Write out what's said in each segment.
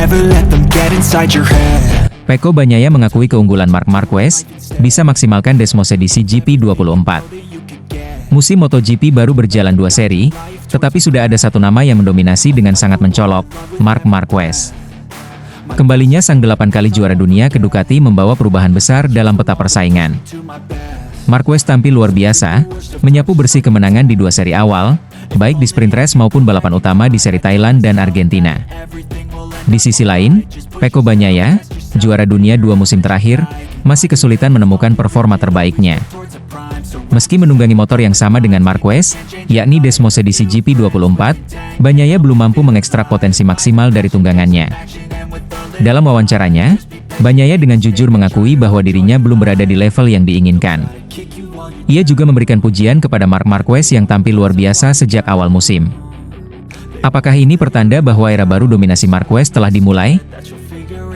never let them get inside your head. Pecco Bagnaia mengakui keunggulan Marc Marquez bisa maksimalkan Desmosedici GP24. Musim MotoGP baru berjalan 2 seri, tetapi sudah ada satu nama yang mendominasi dengan sangat mencolok, Marc Marquez. Kembalinya sang 8 kali juara dunia ke Ducati membawa perubahan besar dalam peta persaingan. Marquez tampil luar biasa, menyapu bersih kemenangan di 2 seri awal, baik di sprint race maupun balapan utama di seri Thailand dan Argentina. Di sisi lain, Pecco Bagnaia, juara dunia 2 musim terakhir, masih kesulitan menemukan performa terbaiknya. Meski menunggangi motor yang sama dengan Marquez, yakni Desmosedici GP24, Bagnaia belum mampu mengekstrak potensi maksimal dari tunggangannya. Dalam wawancaranya, Bagnaia dengan jujur mengakui bahwa dirinya belum berada di level yang diinginkan. Ia juga memberikan pujian kepada Marc Marquez yang tampil luar biasa sejak awal musim. Apakah ini pertanda bahwa era baru dominasi Marquez telah dimulai?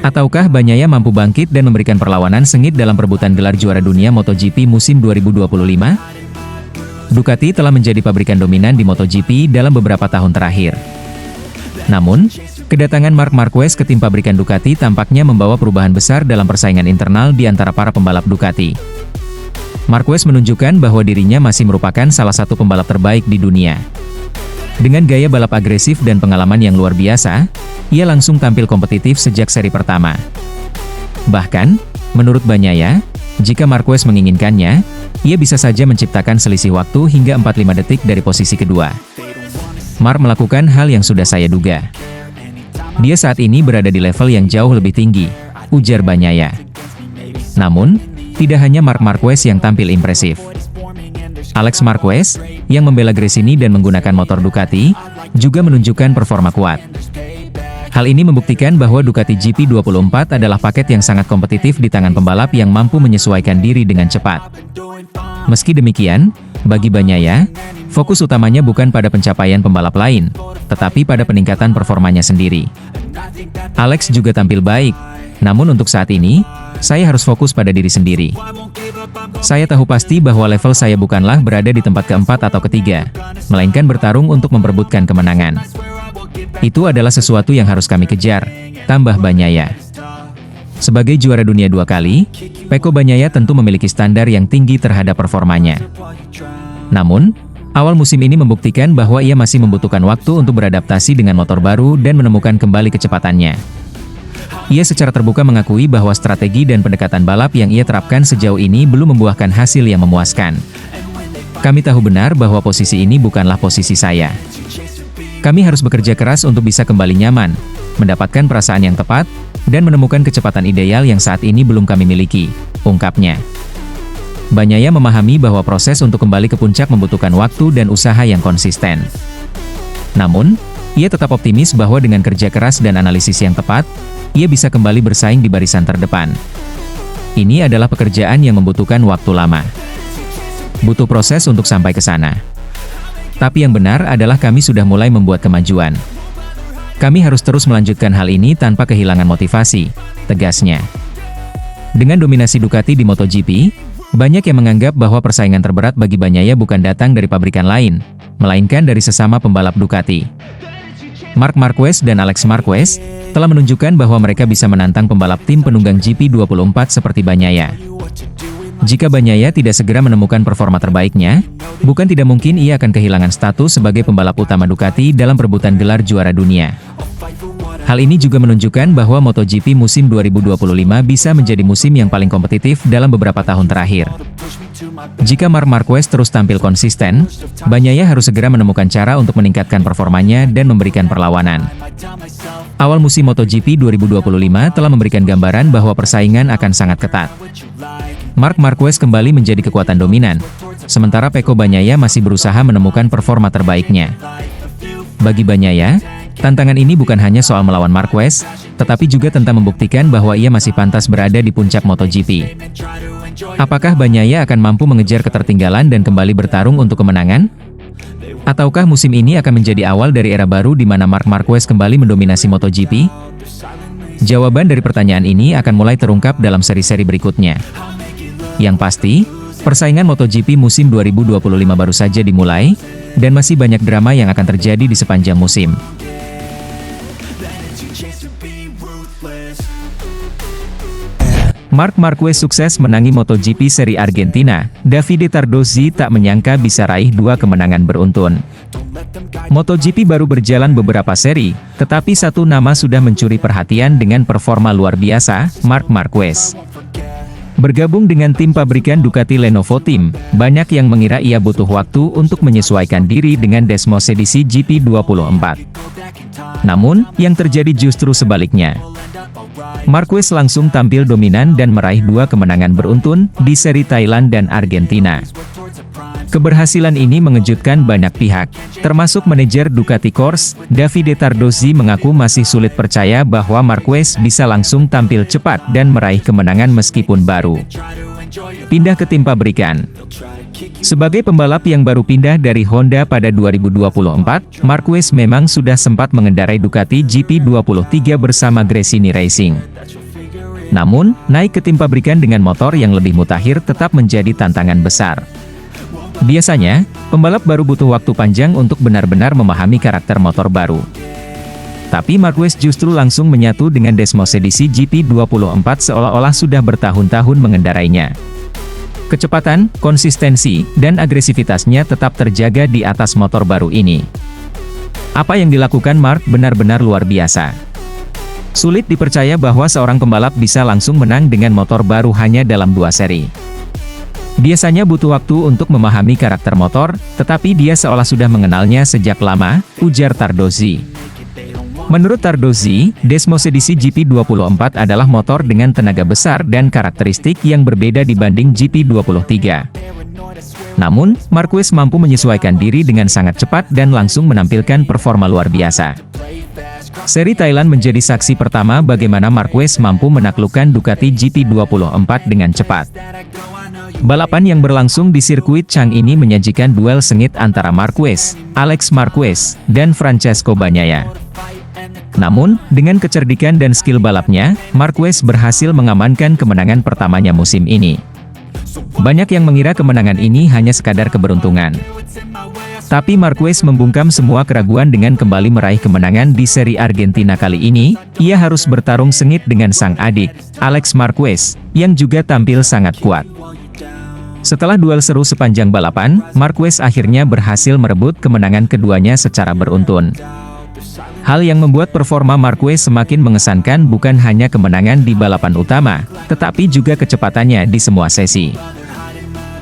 Ataukah Bagnaia mampu bangkit dan memberikan perlawanan sengit dalam perebutan gelar juara dunia MotoGP musim 2025? Ducati telah menjadi pabrikan dominan di MotoGP dalam beberapa tahun terakhir. Namun, kedatangan Marc Marquez ke tim pabrikan Ducati tampaknya membawa perubahan besar dalam persaingan internal di antara para pembalap Ducati. Marquez menunjukkan bahwa dirinya masih merupakan salah satu pembalap terbaik di dunia. Dengan gaya balap agresif dan pengalaman yang luar biasa, ia langsung tampil kompetitif sejak seri pertama. Bahkan, menurut Bagnaia, jika Marquez menginginkannya, ia bisa saja menciptakan selisih waktu hingga 45 detik dari posisi kedua. Marc melakukan hal yang sudah saya duga. Dia saat ini berada di level yang jauh lebih tinggi, ujar Bagnaia. Namun, tidak hanya Marc Marquez yang tampil impresif. Alex Marquez, yang membela Gresini dan menggunakan motor Ducati, juga menunjukkan performa kuat. Hal ini membuktikan bahwa Ducati GP24 adalah paket yang sangat kompetitif di tangan pembalap yang mampu menyesuaikan diri dengan cepat. Meski demikian, bagi Bagnaia, fokus utamanya bukan pada pencapaian pembalap lain, tetapi pada peningkatan performanya sendiri. Alex juga tampil baik, namun untuk saat ini, saya harus fokus pada diri sendiri. Saya tahu pasti bahwa level saya bukanlah berada di tempat keempat atau ketiga, melainkan bertarung untuk memperebutkan kemenangan. Itu adalah sesuatu yang harus kami kejar, tambah Bagnaia. Sebagai juara dunia 2 kali, Pecco Bagnaia tentu memiliki standar yang tinggi terhadap performanya. Namun, awal musim ini membuktikan bahwa ia masih membutuhkan waktu untuk beradaptasi dengan motor baru dan menemukan kembali kecepatannya. Ia secara terbuka mengakui bahwa strategi dan pendekatan balap yang ia terapkan sejauh ini belum membuahkan hasil yang memuaskan. Kami tahu benar bahwa posisi ini bukanlah posisi saya. Kami harus bekerja keras untuk bisa kembali nyaman, mendapatkan perasaan yang tepat, dan menemukan kecepatan ideal yang saat ini belum kami miliki, ungkapnya. Bagnaia memahami bahwa proses untuk kembali ke puncak membutuhkan waktu dan usaha yang konsisten. Namun, ia tetap optimis bahwa dengan kerja keras dan analisis yang tepat, ia bisa kembali bersaing di barisan terdepan. Ini adalah pekerjaan yang membutuhkan waktu lama. Butuh proses untuk sampai ke sana. Tapi yang benar adalah kami sudah mulai membuat kemajuan. Kami harus terus melanjutkan hal ini tanpa kehilangan motivasi, tegasnya. Dengan dominasi Ducati di MotoGP, banyak yang menganggap bahwa persaingan terberat bagi Bagnaia bukan datang dari pabrikan lain, melainkan dari sesama pembalap Ducati. Marc Marquez dan Alex Marquez telah menunjukkan bahwa mereka bisa menantang pembalap tim penunggang GP24 seperti Bagnaia. Jika Bagnaia tidak segera menemukan performa terbaiknya, bukan tidak mungkin ia akan kehilangan status sebagai pembalap utama Ducati dalam perebutan gelar juara dunia. Hal ini juga menunjukkan bahwa MotoGP musim 2025 bisa menjadi musim yang paling kompetitif dalam beberapa tahun terakhir. Jika Marc Marquez terus tampil konsisten, Bagnaia harus segera menemukan cara untuk meningkatkan performanya dan memberikan perlawanan. Awal musim MotoGP 2025 telah memberikan gambaran bahwa persaingan akan sangat ketat. Marc Marquez kembali menjadi kekuatan dominan, sementara Pecco Bagnaia masih berusaha menemukan performa terbaiknya. Bagi Bagnaia, tantangan ini bukan hanya soal melawan Marquez, tetapi juga tentang membuktikan bahwa ia masih pantas berada di puncak MotoGP. Apakah Bagnaia akan mampu mengejar ketertinggalan dan kembali bertarung untuk kemenangan? Ataukah musim ini akan menjadi awal dari era baru di mana Marc Marquez kembali mendominasi MotoGP? Jawaban dari pertanyaan ini akan mulai terungkap dalam seri-seri berikutnya. Yang pasti, persaingan MotoGP musim 2025 baru saja dimulai, dan masih banyak drama yang akan terjadi di sepanjang musim. Marc Marquez sukses menangi MotoGP seri Argentina, Davide Tardozzi tak menyangka bisa raih 2 kemenangan beruntun. MotoGP baru berjalan beberapa seri, tetapi satu nama sudah mencuri perhatian dengan performa luar biasa, Marc Marquez. Bergabung dengan tim pabrikan Ducati Lenovo Team, banyak yang mengira ia butuh waktu untuk menyesuaikan diri dengan Desmos edisi GP24. Namun, yang terjadi justru sebaliknya. Marquez langsung tampil dominan dan meraih 2 kemenangan beruntun di seri Thailand dan Argentina. Keberhasilan ini mengejutkan banyak pihak, termasuk manajer Ducati Corse, Davide Tardozzi mengaku masih sulit percaya bahwa Marquez bisa langsung tampil cepat dan meraih kemenangan meskipun baru pindah ke tim pabrikan. Sebagai pembalap yang baru pindah dari Honda pada 2024, Marquez memang sudah sempat mengendarai Ducati GP23 bersama Gresini Racing. Namun, naik ke tim pabrikan dengan motor yang lebih mutakhir tetap menjadi tantangan besar. Biasanya, pembalap baru butuh waktu panjang untuk benar-benar memahami karakter motor baru. Tapi Marquez justru langsung menyatu dengan Desmos edisi GP24 seolah-olah sudah bertahun-tahun mengendarainya. Kecepatan, konsistensi, dan agresivitasnya tetap terjaga di atas motor baru ini. Apa yang dilakukan Marc benar-benar luar biasa. Sulit dipercaya bahwa seorang pembalap bisa langsung menang dengan motor baru hanya dalam 2 seri. Biasanya butuh waktu untuk memahami karakter motor, tetapi dia seolah sudah mengenalnya sejak lama, ujar Tardozzi. Menurut Tardozzi, Desmos edisi GP24 adalah motor dengan tenaga besar dan karakteristik yang berbeda dibanding GP23. Namun, Marquez mampu menyesuaikan diri dengan sangat cepat dan langsung menampilkan performa luar biasa. Seri Thailand menjadi saksi pertama bagaimana Marquez mampu menaklukkan Ducati GP24 dengan cepat. Balapan yang berlangsung di sirkuit Chang ini menyajikan duel sengit antara Marquez, Alex Marquez, dan Francesco Bagnaia. Namun, dengan kecerdikan dan skill balapnya, Marquez berhasil mengamankan kemenangan pertamanya musim ini. Banyak yang mengira kemenangan ini hanya sekadar keberuntungan. Tapi Marquez membungkam semua keraguan dengan kembali meraih kemenangan di seri Argentina kali ini. Ia harus bertarung sengit dengan sang adik, Alex Marquez, yang juga tampil sangat kuat. Setelah duel seru sepanjang balapan, Marquez akhirnya berhasil merebut kemenangan keduanya secara beruntun. Hal yang membuat performa Marquez semakin mengesankan bukan hanya kemenangan di balapan utama, tetapi juga kecepatannya di semua sesi.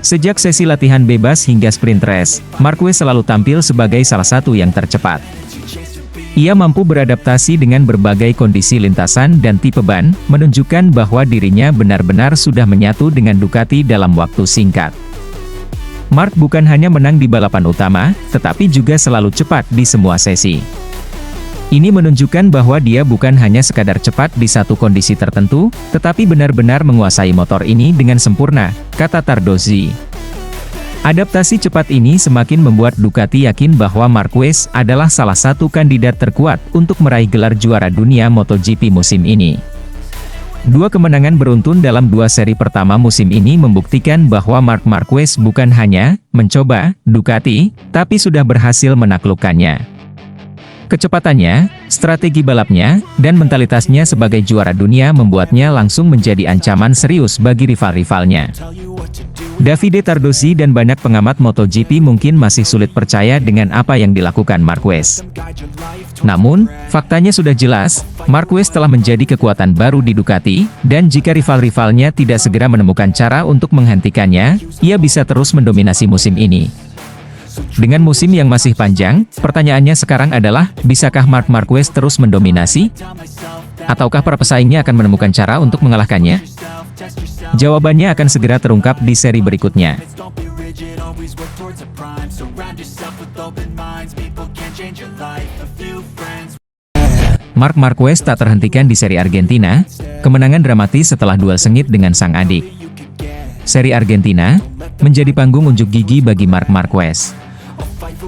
Sejak sesi latihan bebas hingga sprint race, Marquez selalu tampil sebagai salah satu yang tercepat. Ia mampu beradaptasi dengan berbagai kondisi lintasan dan tipe ban, menunjukkan bahwa dirinya benar-benar sudah menyatu dengan Ducati dalam waktu singkat. Marc bukan hanya menang di balapan utama, tetapi juga selalu cepat di semua sesi. Ini menunjukkan bahwa dia bukan hanya sekadar cepat di satu kondisi tertentu, tetapi benar-benar menguasai motor ini dengan sempurna, kata Tardozzi. Adaptasi cepat ini semakin membuat Ducati yakin bahwa Marquez adalah salah satu kandidat terkuat untuk meraih gelar juara dunia MotoGP musim ini. 2 kemenangan beruntun dalam 2 seri pertama musim ini membuktikan bahwa Marc Marquez bukan hanya mencoba Ducati, tapi sudah berhasil menaklukkannya. Kecepatannya, strategi balapnya, dan mentalitasnya sebagai juara dunia membuatnya langsung menjadi ancaman serius bagi rival-rivalnya. Davide Tardozzi dan banyak pengamat MotoGP mungkin masih sulit percaya dengan apa yang dilakukan Marquez. Namun, faktanya sudah jelas, Marquez telah menjadi kekuatan baru di Ducati, dan jika rival-rivalnya tidak segera menemukan cara untuk menghentikannya, ia bisa terus mendominasi musim ini. Dengan musim yang masih panjang, pertanyaannya sekarang adalah, bisakah Marc Marquez terus mendominasi? Ataukah para pesaingnya akan menemukan cara untuk mengalahkannya? Jawabannya akan segera terungkap di seri berikutnya. Marc Marquez tak terhentikan di seri Argentina, kemenangan dramatis setelah duel sengit dengan sang adik. Seri Argentina menjadi panggung unjuk gigi bagi Marc Marquez.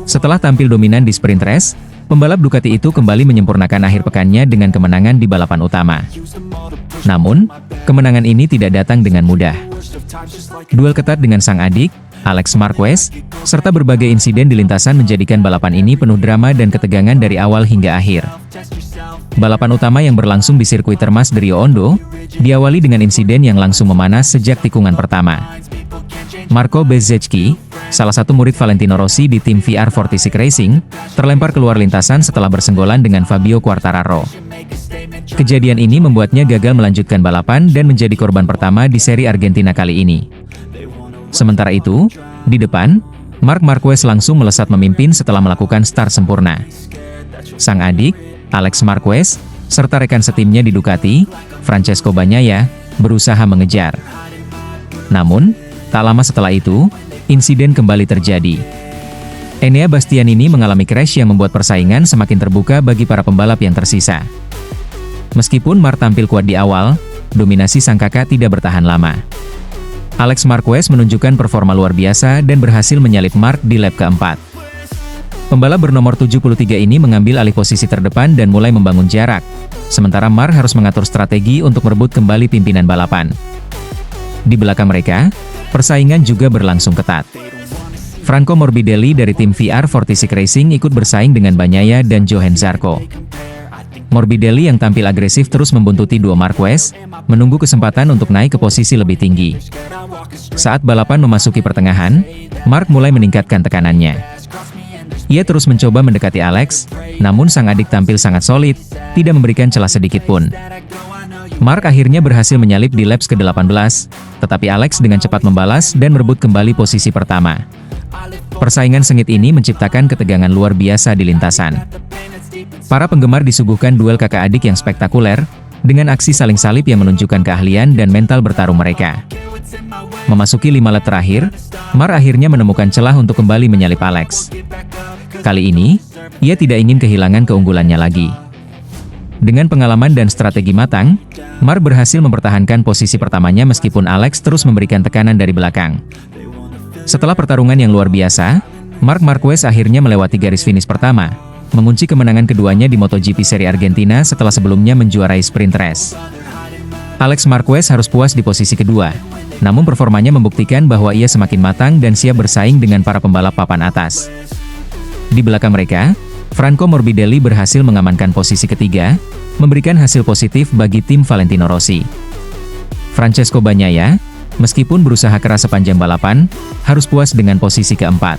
Setelah tampil dominan di sprint race, pembalap Ducati itu kembali menyempurnakan akhir pekannya dengan kemenangan di balapan utama. Namun, kemenangan ini tidak datang dengan mudah. Duel ketat dengan sang adik, Alex Marquez, serta berbagai insiden di lintasan menjadikan balapan ini penuh drama dan ketegangan dari awal hingga akhir. Balapan utama yang berlangsung di sirkuit Termas de Rio Hondo, diawali dengan insiden yang langsung memanas sejak tikungan pertama. Marco Bezzecchi, salah satu murid Valentino Rossi di tim VR46 Racing, terlempar keluar lintasan setelah bersenggolan dengan Fabio Quartararo. Kejadian ini membuatnya gagal melanjutkan balapan dan menjadi korban pertama di seri Argentina kali ini. Sementara itu, di depan, Marc Marquez langsung melesat memimpin setelah melakukan start sempurna. Sang adik, Alex Marquez, serta rekan setimnya di Ducati, Francesco Bagnaia, berusaha mengejar. Namun, tak lama setelah itu, insiden kembali terjadi. Enea Bastianini mengalami crash yang membuat persaingan semakin terbuka bagi para pembalap yang tersisa. Meskipun Marc tampil kuat di awal, dominasi sang kakak tidak bertahan lama. Alex Marquez menunjukkan performa luar biasa dan berhasil menyalip Marc di lap keempat. Pembalap bernomor 73 ini mengambil alih posisi terdepan dan mulai membangun jarak, sementara Marc harus mengatur strategi untuk merebut kembali pimpinan balapan. Di belakang mereka, persaingan juga berlangsung ketat. Franco Morbidelli dari tim VR46 Racing ikut bersaing dengan Bagnaia dan Johann Zarco. Morbidelli yang tampil agresif terus membuntuti duo Marquez, menunggu kesempatan untuk naik ke posisi lebih tinggi. Saat balapan memasuki pertengahan, Marc mulai meningkatkan tekanannya. Ia terus mencoba mendekati Alex, namun sang adik tampil sangat solid, tidak memberikan celah sedikit pun. Marc akhirnya berhasil menyalip di laps ke-18, tetapi Alex dengan cepat membalas dan merebut kembali posisi pertama. Persaingan sengit ini menciptakan ketegangan luar biasa di lintasan. Para penggemar disuguhkan duel kakak adik yang spektakuler, dengan aksi saling salip yang menunjukkan keahlian dan mental bertarung mereka. Memasuki 5 lap terakhir, Marc akhirnya menemukan celah untuk kembali menyalip Alex. Kali ini, ia tidak ingin kehilangan keunggulannya lagi. Dengan pengalaman dan strategi matang, Marc berhasil mempertahankan posisi pertamanya meskipun Alex terus memberikan tekanan dari belakang. Setelah pertarungan yang luar biasa, Marc Marquez akhirnya melewati garis finish pertama, mengunci kemenangan keduanya di MotoGP seri Argentina setelah sebelumnya menjuarai sprint race. Alex Marquez harus puas di posisi kedua, namun performanya membuktikan bahwa ia semakin matang dan siap bersaing dengan para pembalap papan atas. Di belakang mereka, Franco Morbidelli berhasil mengamankan posisi ketiga, memberikan hasil positif bagi tim Valentino Rossi. Francesco Bagnaia, meskipun berusaha keras sepanjang balapan, harus puas dengan posisi keempat.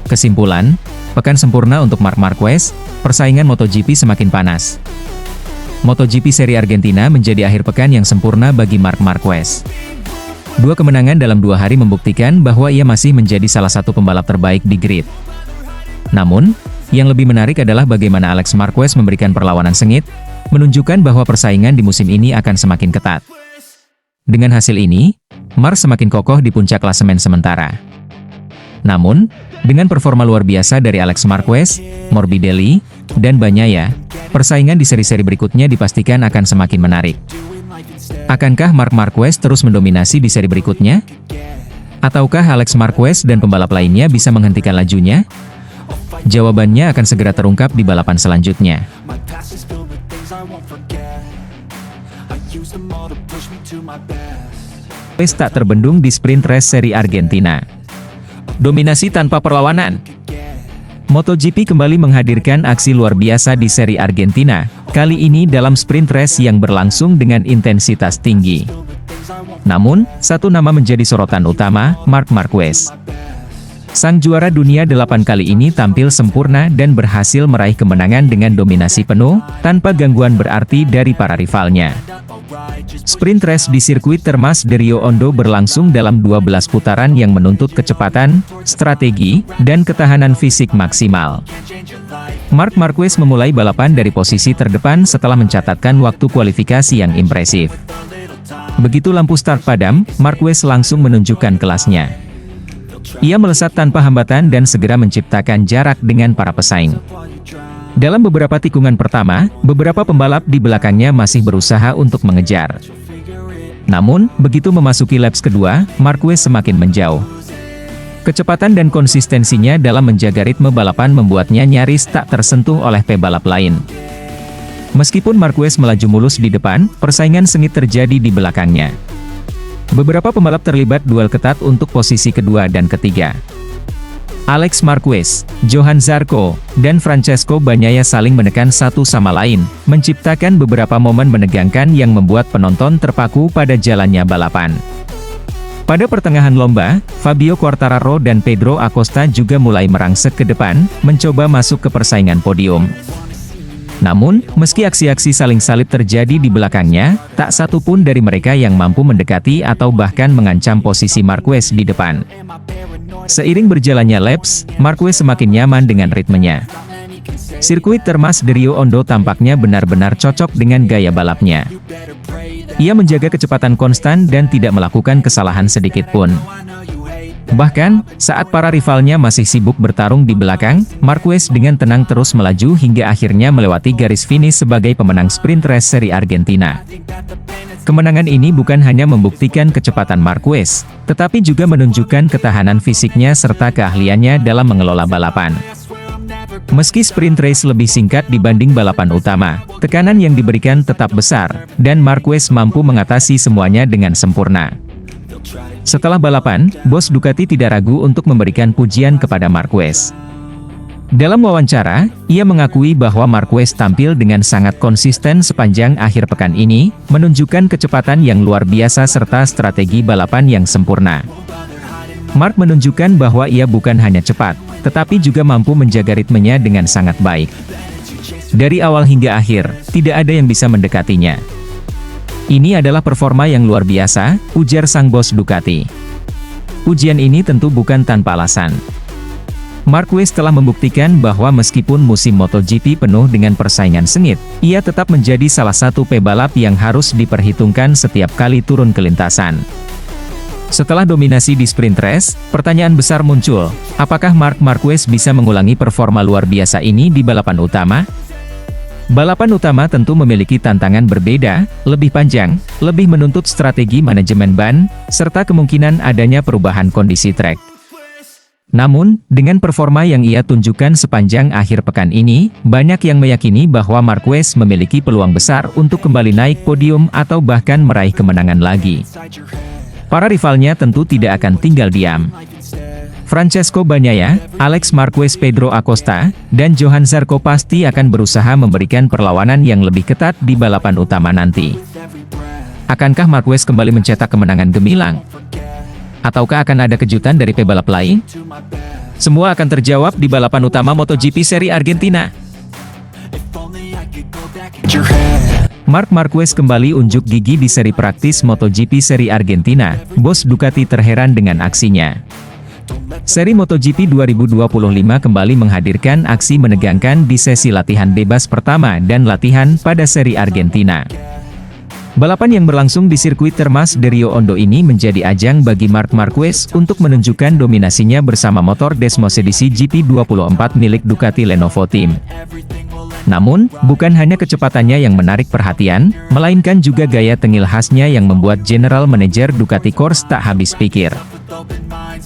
Kesimpulan, pekan sempurna untuk Marc Marquez, persaingan MotoGP semakin panas. MotoGP seri Argentina menjadi akhir pekan yang sempurna bagi Marc Marquez. Dua kemenangan dalam 2 hari membuktikan bahwa ia masih menjadi salah satu pembalap terbaik di grid. Namun, yang lebih menarik adalah bagaimana Alex Marquez memberikan perlawanan sengit, menunjukkan bahwa persaingan di musim ini akan semakin ketat. Dengan hasil ini, Marc semakin kokoh di puncak klasemen sementara. Namun, dengan performa luar biasa dari Alex Marquez, Morbidelli, dan Bagnaia, persaingan di seri-seri berikutnya dipastikan akan semakin menarik. Akankah Marc Marquez terus mendominasi di seri berikutnya? Ataukah Alex Marquez dan pembalap lainnya bisa menghentikan lajunya? Jawabannya akan segera terungkap di balapan selanjutnya. Marquez tak terbendung di sprint race seri Argentina. Dominasi tanpa perlawanan. MotoGP kembali menghadirkan aksi luar biasa di seri Argentina, kali ini dalam sprint race yang berlangsung dengan intensitas tinggi. Namun, satu nama menjadi sorotan utama, Marc Marquez. Sang juara dunia 8 kali ini tampil sempurna dan berhasil meraih kemenangan dengan dominasi penuh, tanpa gangguan berarti dari para rivalnya. Sprint race di sirkuit Termas de Rio Hondo berlangsung dalam 12 putaran yang menuntut kecepatan, strategi, dan ketahanan fisik maksimal. Marc Marquez memulai balapan dari posisi terdepan setelah mencatatkan waktu kualifikasi yang impresif. Begitu lampu start padam, Marquez langsung menunjukkan kelasnya. Ia melesat tanpa hambatan dan segera menciptakan jarak dengan para pesaing. Dalam beberapa tikungan pertama, beberapa pembalap di belakangnya masih berusaha untuk mengejar. Namun, begitu memasuki laps kedua, Marquez semakin menjauh. Kecepatan dan konsistensinya dalam menjaga ritme balapan membuatnya nyaris tak tersentuh oleh pebalap lain. Meskipun Marquez melaju mulus di depan, persaingan sengit terjadi di belakangnya. Beberapa pembalap terlibat duel ketat untuk posisi kedua dan ketiga. Alex Marquez, Johann Zarco, dan Francesco Bagnaia saling menekan satu sama lain, menciptakan beberapa momen menegangkan yang membuat penonton terpaku pada jalannya balapan. Pada pertengahan lomba, Fabio Quartararo dan Pedro Acosta juga mulai merangsek ke depan, mencoba masuk ke persaingan podium. Namun, meski aksi-aksi saling salib terjadi di belakangnya, tak satu pun dari mereka yang mampu mendekati atau bahkan mengancam posisi Marquez di depan. Seiring berjalannya laps, Marquez semakin nyaman dengan ritmenya. Sirkuit Termas de Rio Hondo tampaknya benar-benar cocok dengan gaya balapnya. Ia menjaga kecepatan konstan dan tidak melakukan kesalahan sedikit pun. Bahkan, saat para rivalnya masih sibuk bertarung di belakang, Marquez dengan tenang terus melaju hingga akhirnya melewati garis finish sebagai pemenang sprint race seri Argentina. Kemenangan ini bukan hanya membuktikan kecepatan Marquez, tetapi juga menunjukkan ketahanan fisiknya serta keahliannya dalam mengelola balapan. Meski sprint race lebih singkat dibanding balapan utama, tekanan yang diberikan tetap besar, dan Marquez mampu mengatasi semuanya dengan sempurna. Setelah balapan, bos Ducati tidak ragu untuk memberikan pujian kepada Marquez. Dalam wawancara, ia mengakui bahwa Marquez tampil dengan sangat konsisten sepanjang akhir pekan ini, menunjukkan kecepatan yang luar biasa serta strategi balapan yang sempurna. Mark menunjukkan bahwa ia bukan hanya cepat, tetapi juga mampu menjaga ritmenya dengan sangat baik. Dari awal hingga akhir, tidak ada yang bisa mendekatinya. Ini adalah performa yang luar biasa, ujar sang bos Ducati. Pujian ini tentu bukan tanpa alasan. Marquez telah membuktikan bahwa meskipun musim MotoGP penuh dengan persaingan sengit, ia tetap menjadi salah satu pebalap yang harus diperhitungkan setiap kali turun ke lintasan. Setelah dominasi di sprint race, pertanyaan besar muncul, apakah Marc Marquez bisa mengulangi performa luar biasa ini di balapan utama? Balapan utama tentu memiliki tantangan berbeda, lebih panjang, lebih menuntut strategi manajemen ban, serta kemungkinan adanya perubahan kondisi trek. Namun, dengan performa yang ia tunjukkan sepanjang akhir pekan ini, banyak yang meyakini bahwa Marquez memiliki peluang besar untuk kembali naik podium atau bahkan meraih kemenangan lagi. Para rivalnya tentu tidak akan tinggal diam. Francesco Bagnaia, Alex Marquez, Pedro Acosta, dan Johann Zarco pasti akan berusaha memberikan perlawanan yang lebih ketat di balapan utama nanti. Akankah Marquez kembali mencetak kemenangan gemilang? Ataukah akan ada kejutan dari pebalap lain? Semua akan terjawab di balapan utama MotoGP seri Argentina. Marc Marquez kembali unjuk gigi di seri praktis MotoGP seri Argentina. Bos Ducati terheran dengan aksinya. Seri MotoGP 2025 kembali menghadirkan aksi menegangkan di sesi latihan bebas pertama dan latihan pada seri Argentina. Balapan yang berlangsung di sirkuit Termas de Rio Hondo ini menjadi ajang bagi Marc Marquez untuk menunjukkan dominasinya bersama motor Desmosedici GP24 milik Ducati Lenovo Team. Namun, bukan hanya kecepatannya yang menarik perhatian, melainkan juga gaya tengil khasnya yang membuat General Manager Ducati Corse tak habis pikir.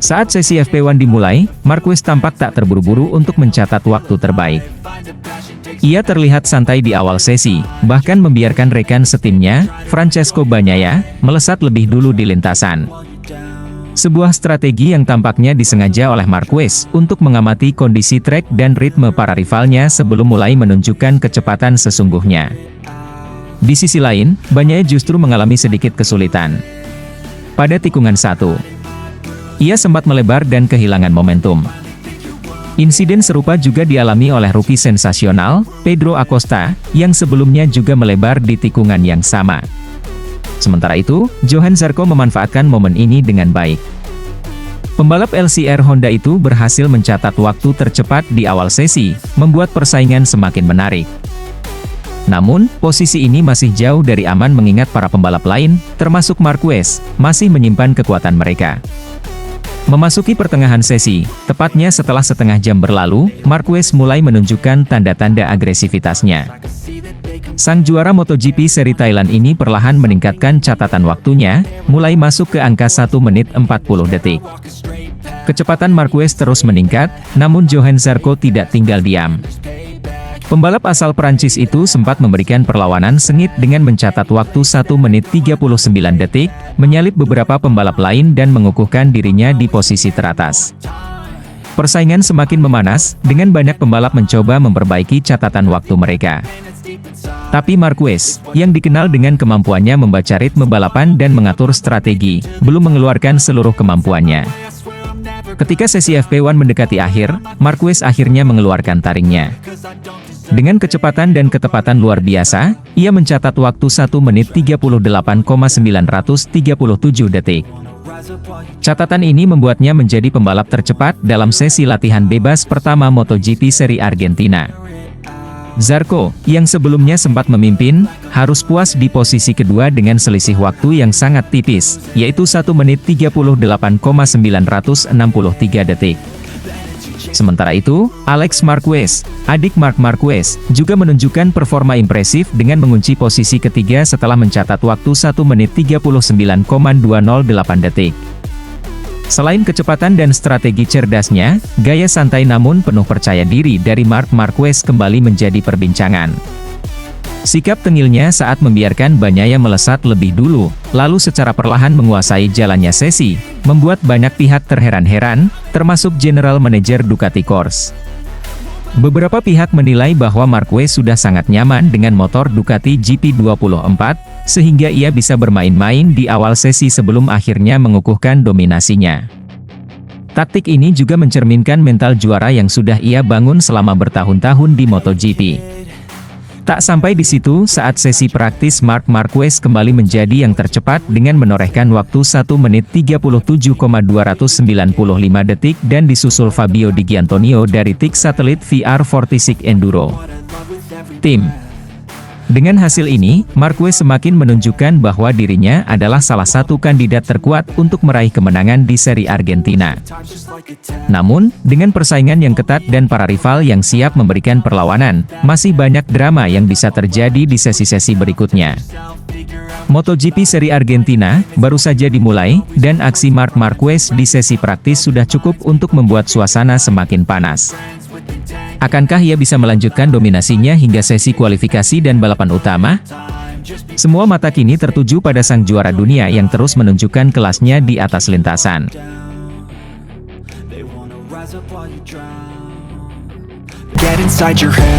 Saat sesi FP1 dimulai, Marquez tampak tak terburu-buru untuk mencatat waktu terbaik. Ia terlihat santai di awal sesi, bahkan membiarkan rekan setimnya, Francesco Bagnaia, melesat lebih dulu di lintasan. Sebuah strategi yang tampaknya disengaja oleh Marquez untuk mengamati kondisi trek dan ritme para rivalnya sebelum mulai menunjukkan kecepatan sesungguhnya. Di sisi lain, Bagnaia justru mengalami sedikit kesulitan. Pada tikungan 1, ia sempat melebar dan kehilangan momentum. Insiden serupa juga dialami oleh rookie sensasional, Pedro Acosta, yang sebelumnya juga melebar di tikungan yang sama. Sementara itu, Johann Zarco memanfaatkan momen ini dengan baik. Pembalap LCR Honda itu berhasil mencatat waktu tercepat di awal sesi, membuat persaingan semakin menarik. Namun, posisi ini masih jauh dari aman mengingat para pembalap lain, termasuk Marquez, masih menyimpan kekuatan mereka. Memasuki pertengahan sesi, tepatnya setelah setengah jam berlalu, Marquez mulai menunjukkan tanda-tanda agresivitasnya. Sang juara MotoGP seri Thailand ini perlahan meningkatkan catatan waktunya, mulai masuk ke angka 1 menit 40 detik. Kecepatan Marquez terus meningkat, namun Johann Zarco tidak tinggal diam. Pembalap asal Prancis itu sempat memberikan perlawanan sengit dengan mencatat waktu 1 menit 39 detik, menyalip beberapa pembalap lain dan mengukuhkan dirinya di posisi teratas. Persaingan semakin memanas, dengan banyak pembalap mencoba memperbaiki catatan waktu mereka. Tapi Marquez, yang dikenal dengan kemampuannya membaca ritme balapan dan mengatur strategi, belum mengeluarkan seluruh kemampuannya. Ketika sesi FP1 mendekati akhir, Marquez akhirnya mengeluarkan taringnya. Dengan kecepatan dan ketepatan luar biasa, ia mencatat waktu 1 menit 38,937 detik. Catatan ini membuatnya menjadi pembalap tercepat dalam sesi latihan bebas pertama MotoGP Seri Argentina. Zarco, yang sebelumnya sempat memimpin, harus puas di posisi kedua dengan selisih waktu yang sangat tipis, yaitu 1 menit 38,963 detik. Sementara itu, Alex Marquez, adik Marc Marquez, juga menunjukkan performa impresif dengan mengunci posisi ketiga setelah mencatat waktu 1 menit 39,208 detik. Selain kecepatan dan strategi cerdasnya, gaya santai namun penuh percaya diri dari Marc Marquez kembali menjadi perbincangan. Sikap tengilnya saat membiarkan Bagnaia melesat lebih dulu, lalu secara perlahan menguasai jalannya sesi, membuat banyak pihak terheran-heran, termasuk General Manager Ducati Corse. Beberapa pihak menilai bahwa Marquez sudah sangat nyaman dengan motor Ducati GP24, sehingga ia bisa bermain-main di awal sesi sebelum akhirnya mengukuhkan dominasinya. Taktik ini juga mencerminkan mental juara yang sudah ia bangun selama bertahun-tahun di MotoGP. Tak sampai di situ, saat sesi praktis Marc Marquez kembali menjadi yang tercepat dengan menorehkan waktu 1 menit 37,295 detik dan disusul Fabio Di Giannantonio dari tim satelit VR46 Enduro Team. Dengan hasil ini, Marquez semakin menunjukkan bahwa dirinya adalah salah satu kandidat terkuat untuk meraih kemenangan di Seri Argentina. Namun, dengan persaingan yang ketat dan para rival yang siap memberikan perlawanan, masih banyak drama yang bisa terjadi di sesi-sesi berikutnya. MotoGP Seri Argentina baru saja dimulai, dan aksi Marc Marquez di sesi praktis sudah cukup untuk membuat suasana semakin panas. Akankah ia bisa melanjutkan dominasinya hingga sesi kualifikasi dan balapan utama? Semua mata kini tertuju pada sang juara dunia yang terus menunjukkan kelasnya di atas lintasan. Get inside your head.